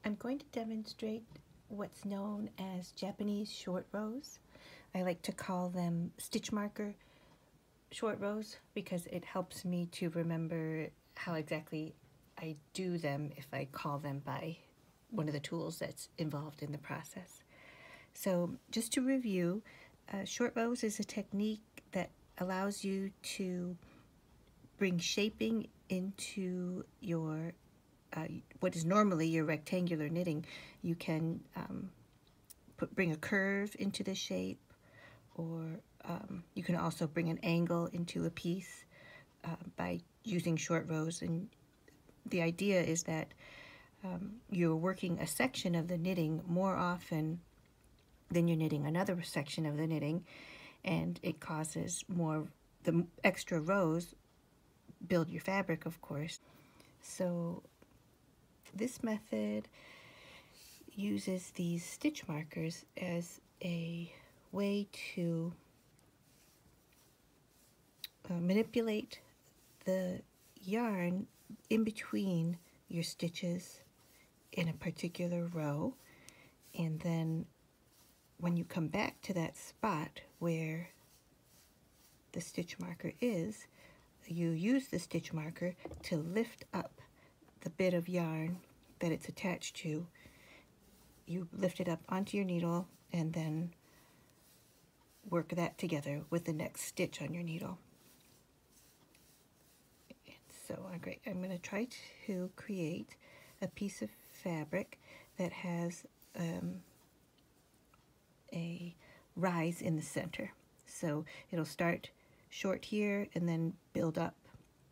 I'm going to demonstrate what's known as Japanese short rows. I like to call them stitch marker short rows because it helps me to remember how exactly I do them if I call them by one of the tools that's involved in the process. So just to review, short rows is a technique that allows you to bring shaping into your what is normally your rectangular knitting. You can bring a curve into the shape, or you can also bring an angle into a piece by using short rows. And the idea is that you're working a section of the knitting more often than you're knitting another section of the knitting, and it causes more, the extra rows build your fabric, of course. So this method uses these stitch markers as a way to manipulate the yarn in between your stitches in a particular row, and then when you come back to that spot where the stitch marker is, you use the stitch marker to lift up the bit of yarn that it's attached to. You lift it up onto your needle and then work that together with the next stitch on your needle. So great. I'm going to try to create a piece of fabric that has a rise in the center. So it'll start short here and then build up.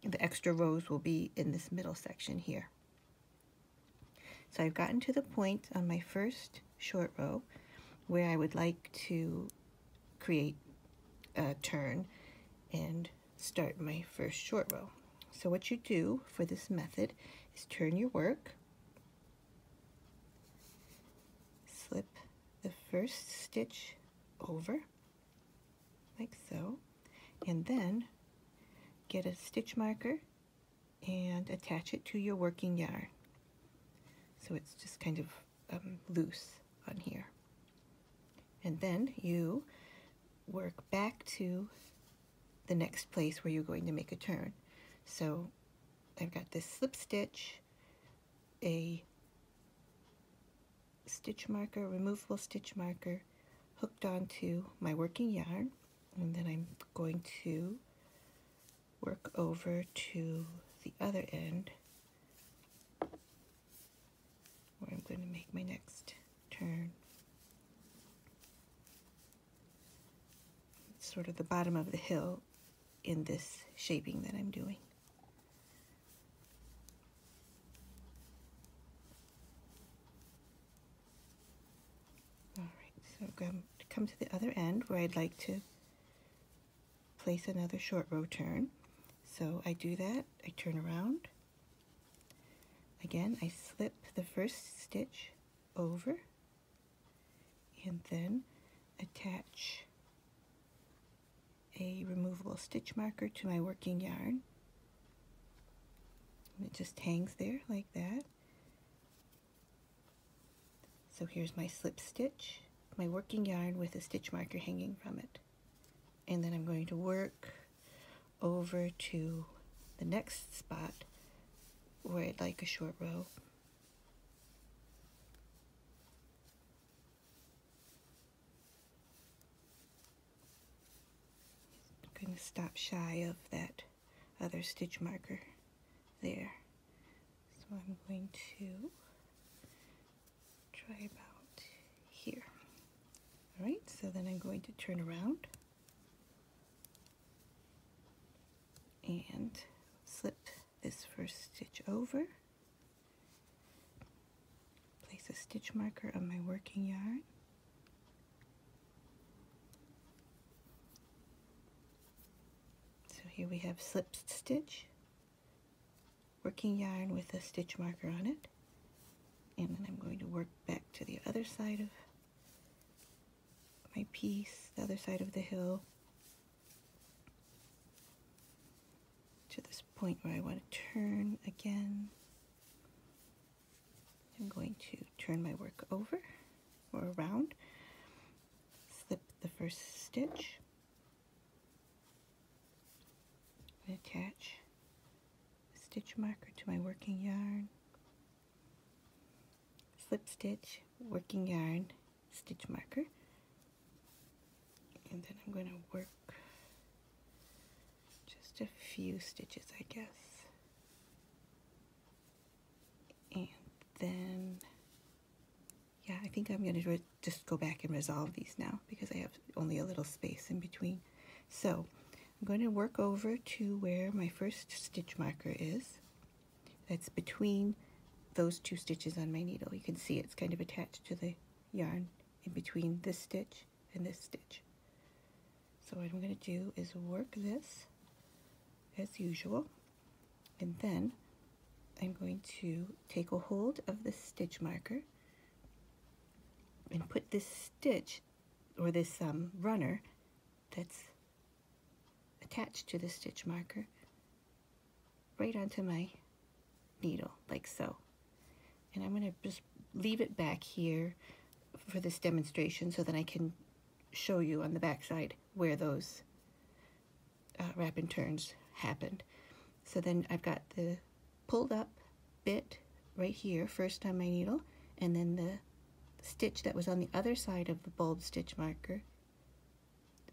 The extra rows will be in this middle section here. So I've gotten to the point on my first short row where I would like to create a turn and start my first short row. So what you do for this method is turn your work, slip the first stitch over like so, and then get a stitch marker and attach it to your working yarn so it's just kind of loose on here. And then you work back to the next place where you're going to make a turn. So I've got this slip stitch, a stitch marker, removable stitch marker hooked onto my working yarn, and then I'm going to work over to the other end where I'm going to make my next turn. It's sort of the bottom of the hill in this shaping that I'm doing. Alright, so I'm going to come to the other end where I'd like to place another short row turn. So I do that, I turn around. Again, I slip the first stitch over and then attach a removable stitch marker to my working yarn. And it just hangs there like that. So here's my slip stitch, my working yarn with a stitch marker hanging from it. And then I'm going to work over to the next spot where I'd like a short row. I'm going to stop shy of that other stitch marker there. So I'm going to try about here. Alright, so then I'm going to turn around and slip this first stitch over, place a stitch marker on my working yarn, so here we have slip stitch, working yarn with a stitch marker on it, and then I'm going to work back to the other side of my piece, the other side of the hill, to this point where I want to turn again. I'm going going to turn my work over or around, slip the first stitch, and attach a stitch marker to my working yarn, slip stitch, working yarn, stitch marker, and then I'm going to work just a few stitches, I guess. And then, yeah, I think I'm going to just go back and resolve these now because I have only a little space in between. So I'm going to work over to where my first stitch marker is. That's between those two stitches on my needle. You can see it's kind of attached to the yarn in between this stitch and this stitch. So what I'm going to do is work this as usual, and then I'm going to take a hold of the stitch marker and put this stitch, or this runner that's attached to the stitch marker, right onto my needle, like so. And I'm going to just leave it back here for this demonstration so that I can show you on the back side where those wrap and turns happened. So then I've got the pulled up bit right here first on my needle, and then the stitch that was on the other side of the bulb stitch marker,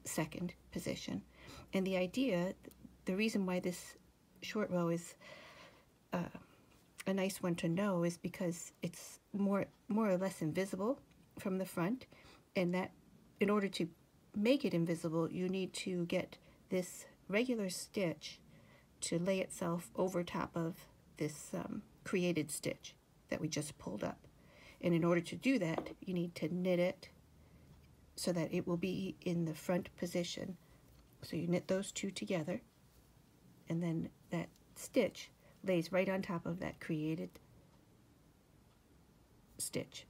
second position. And the idea, the reason why this short row is a nice one to know is because it's more or less invisible from the front, and that in order to make it invisible you need to get this regular stitch to lay itself over top of this created stitch that we just pulled up. And in order to do that, you need to knit it so that it will be in the front position. So you knit those two together, and then that stitch lays right on top of that created stitch.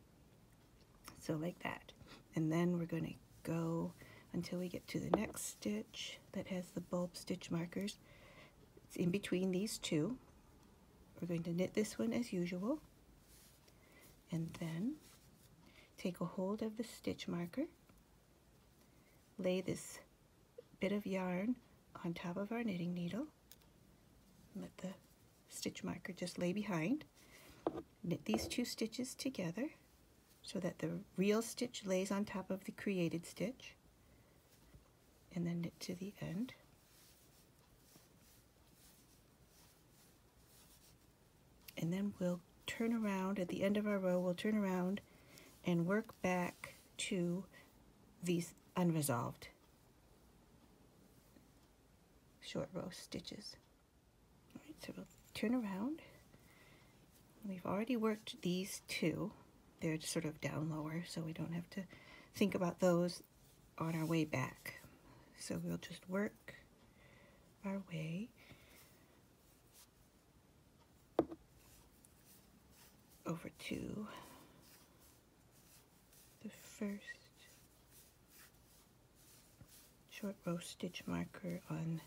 So like that. And then we're going to go until we get to the next stitch that has the bulb stitch markers. It's in between these two. We're going to knit this one as usual, and then take a hold of the stitch marker, lay this bit of yarn on top of our knitting needle, let the stitch marker just lay behind, knit these two stitches together so that the real stitch lays on top of the created stitch, and then knit to the end. And then we'll turn around at the end of our row, we'll turn around and work back to these unresolved short row stitches. All right, so we'll turn around. We've already worked these two. They're sort of down lower, so we don't have to think about those on our way back. So we'll just work our way over to the first short row stitch marker on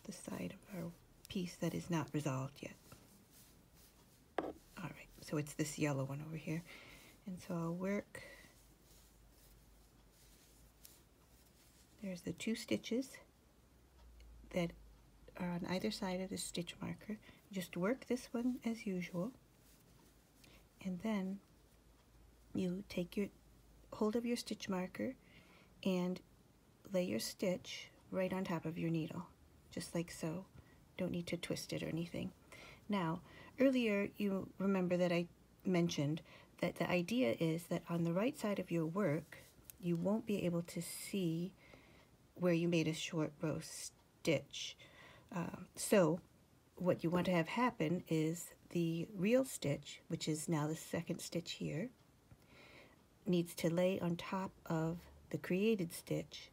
the side of our piece that is not resolved yet. Alright, so it's this yellow one over here. And so I'll work, there's the two stitches that are on either side of the stitch marker. Just work this one as usual, and then you take your hold of your stitch marker and lay your stitch right on top of your needle, just like so. Don't need to twist it or anything. Now, earlier you remember that I mentioned that the idea is that on the right side of your work you won't be able to see where you made a short row stitch. So what you want to have happen is the real stitch, which is now the second stitch here, needs to lay on top of the created stitch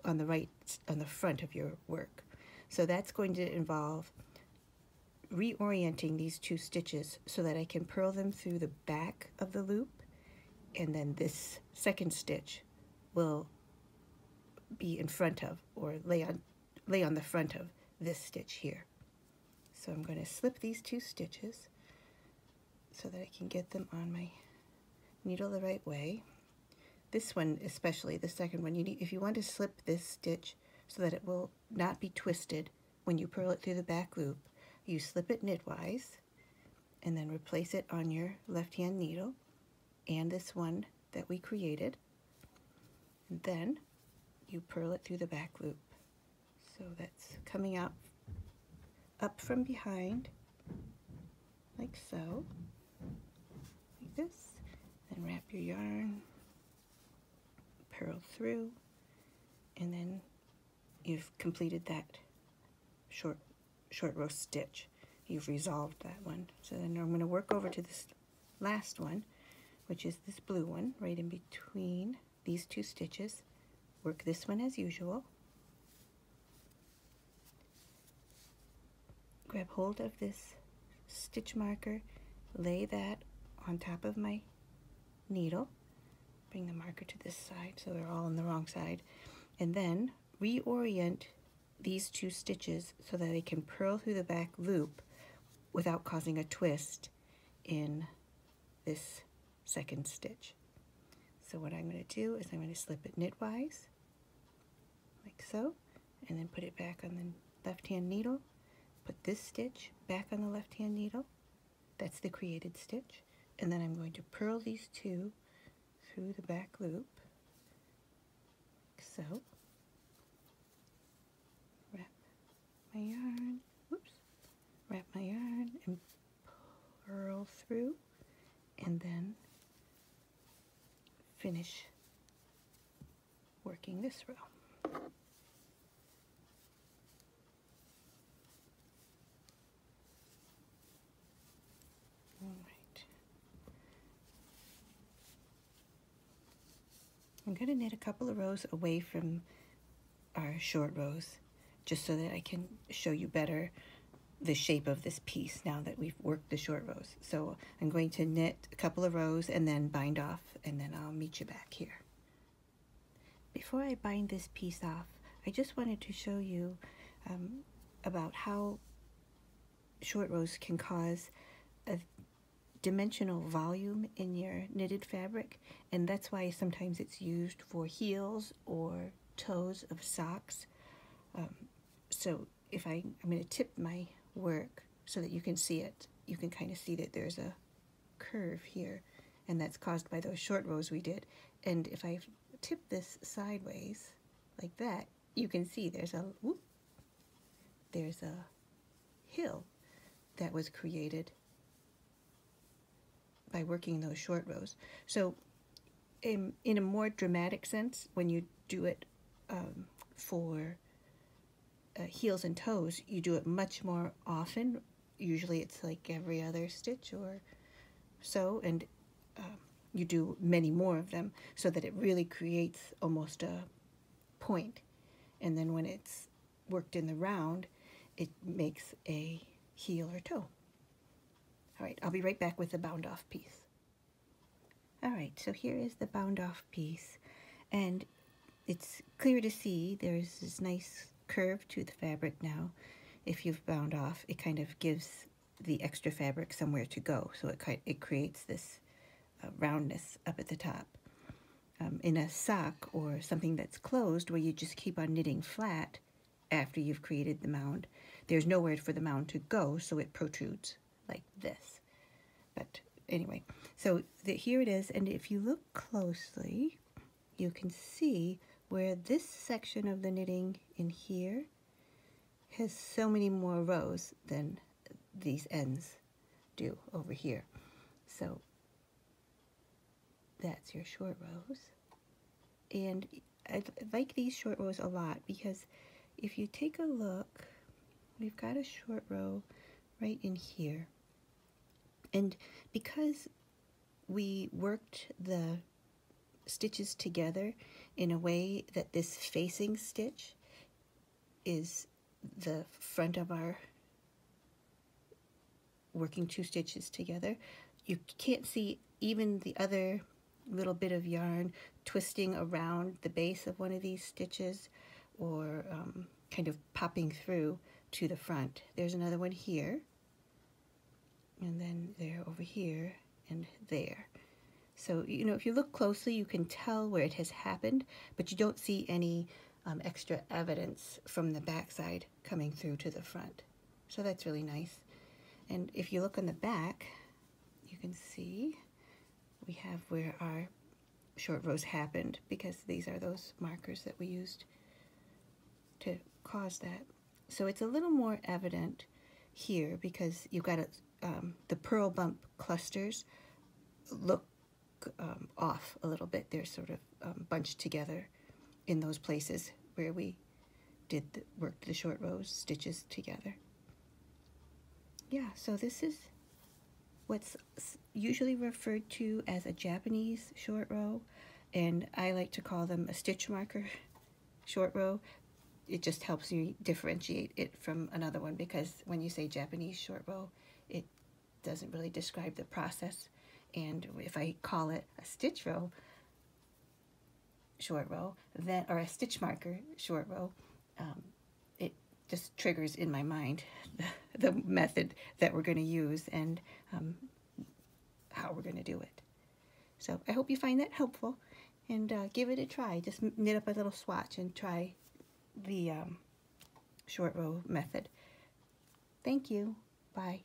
on the front of your work. So that's going to involve reorienting these two stitches so that I can purl them through the back of the loop, and then this second stitch will be in front of, or lay on the front of this stitch here. So I'm going to slip these two stitches, so that I can get them on my needle the right way. This one, especially the second one, if you want to slip this stitch so that it will not be twisted when you purl it through the back loop, you slip it knitwise and then replace it on your left-hand needle and this one that we created. And then you purl it through the back loop. So that's coming out up from behind, like so, like this. Then wrap your yarn, purl through, and then you've completed that short row stitch. You've resolved that one. So then I'm going to work over to this last one, which is this blue one, right in between these two stitches. Work this one as usual. Grab hold of this stitch marker, lay that on top of my needle, bring the marker to this side so they're all on the wrong side, and then reorient these two stitches so that they can purl through the back loop without causing a twist in this second stitch. So what I'm going to do is I'm going to slip it knitwise, like so, and then put it back on the left-hand needle. Put this stitch back on the left-hand needle. That's the created stitch. And then I'm going to purl these two through the back loop, like so. Wrap my yarn, whoops, wrap my yarn and purl through, and then finish working this row. Alright. I'm going to knit a couple of rows away from our short rows just so that I can show you better the shape of this piece now that we've worked the short rows. So I'm going to knit a couple of rows and then bind off, and then I'll meet you back here. Before I bind this piece off, I just wanted to show you about how short rows can cause a dimensional volume in your knitted fabric, and that's why sometimes it's used for heels or toes of socks. So if I'm going to tip my work so that you can see it, you can kind of see that there's a curve here, and that's caused by those short rows we did. And if I tip this sideways like that, you can see there's a hill that was created by working those short rows. So in a more dramatic sense, when you do it for heels and toes, you do it much more often. Usually it's like every other stitch or so, and you do many more of them so that it really creates almost a point. And then when it's worked in the round, it makes a heel or toe. All right, I'll be right back with the bound off piece. All right, so here is the bound off piece, and it's clear to see there's this nice curve to the fabric now. If you've bound off, it kind of gives the extra fabric somewhere to go, so it creates this roundness up at the top. In a sock or something that's closed where you just keep on knitting flat after you've created the mound, there's nowhere for the mound to go, so it protrudes like this. But anyway, so here it is, and if you look closely, you can see where this section of the knitting in here has so many more rows than these ends do over here. So that's your short rows. And I like these short rows a lot because if you take a look, we've got a short row right in here. And because we worked the stitches together in a way that this facing stitch is the front of our working two stitches together, you can't see even the other little bit of yarn twisting around the base of one of these stitches or kind of popping through to the front. There's another one here, and then they're over here and there. So, you know, if you look closely, you can tell where it has happened, but you don't see any extra evidence from the backside coming through to the front. So that's really nice. And if you look on the back, you can see we have where our short rows happened, because these are those markers that we used to cause that. So it's a little more evident here because you've got the pearl bump clusters look off a little bit. They're sort of bunched together in those places where we worked the short rows stitches together. Yeah, so this is what's usually referred to as a Japanese short row, and I like to call them a stitch marker short row. It just helps you differentiate it from another one, because when you say Japanese short row, it doesn't really describe the process. And if I call it a stitch row short row, then, or a stitch marker short row, it just triggers in my mind the method that we're going to use and how we're going to do it. So I hope you find that helpful, and give it a try. Just knit up a little swatch and try the short row method. Thank you. Bye.